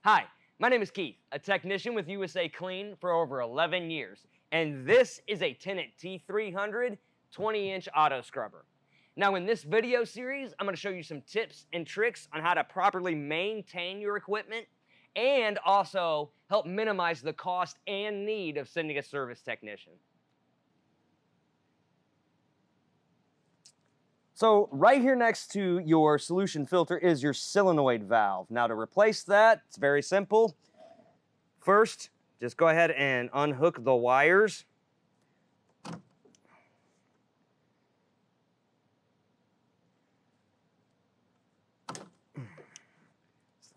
Hi, my name is Keith, a technician with USACLEAN for over 11 years, and this is a Tennant T300 20-inch auto scrubber. Now in this video series, I'm going to show you some tips and tricks on how to properly maintain your equipment and also help minimize the cost and need of sending a service technician. So right here next to your solution filter is your solenoid valve. Now to replace that, it's very simple. First, just go ahead and unhook the wires. Just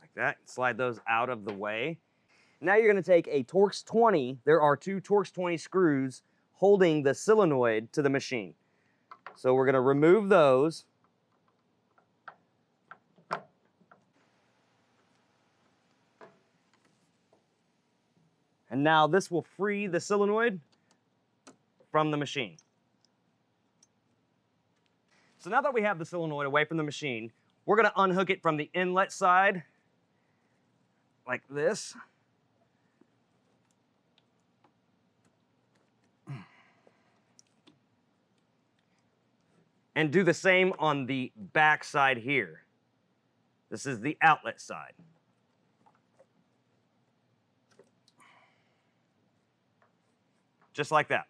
like that, slide those out of the way. Now you're gonna take a Torx 20. There are two Torx 20 screws holding the solenoid to the machine. So we're going to remove those. And now this will free the solenoid from the machine. So now that we have the solenoid away from the machine, we're going to unhook it from the inlet side like this. And do the same on the back side here. This is the outlet side. Just like that.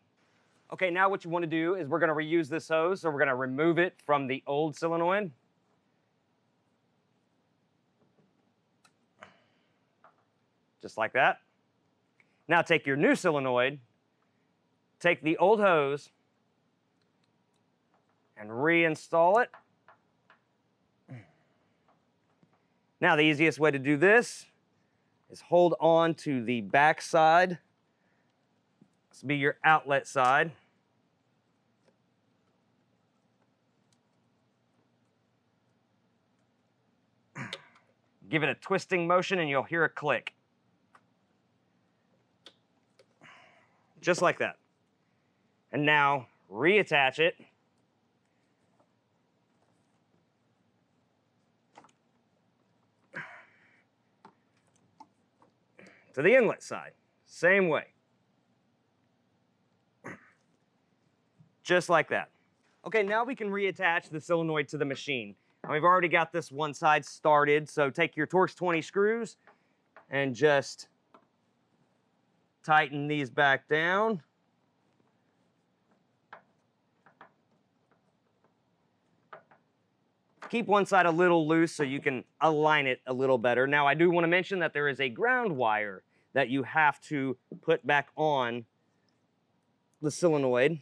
Okay, now what you want to do is we're going to reuse this hose, so we're going to remove it from the old solenoid. Just like that. Now take your new solenoid, take the old hose, and reinstall it. Now the easiest way to do this is hold on to the back side. This will be your outlet side. Give it a twisting motion and you'll hear a click. Just like that. And now reattach it. To the inlet side, same way. Just like that. Okay, now we can reattach the solenoid to the machine. And we've already got this one side started, so take your Torx 20 screws and just tighten these back down. Keep one side a little loose so you can align it a little better. Now I do want to mention that there is a ground wire that you have to put back on the solenoid.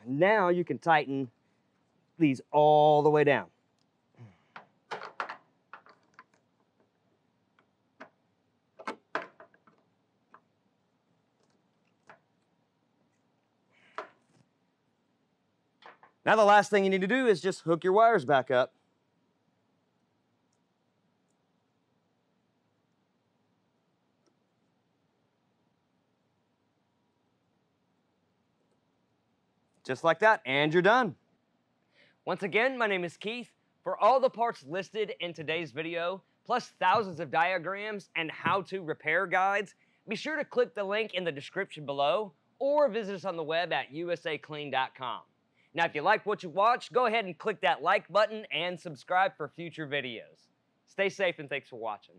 Now you can tighten these all the way down. Now the last thing you need to do is just hook your wires back up. Just like that, and you're done. Once again, my name is Keith. For all the parts listed in today's video, plus thousands of diagrams and how-to repair guides, be sure to click the link in the description below or visit us on the web at USACLEAN.com. Now, if you like what you watched, go ahead and click that like button and subscribe for future videos. Stay safe and thanks for watching.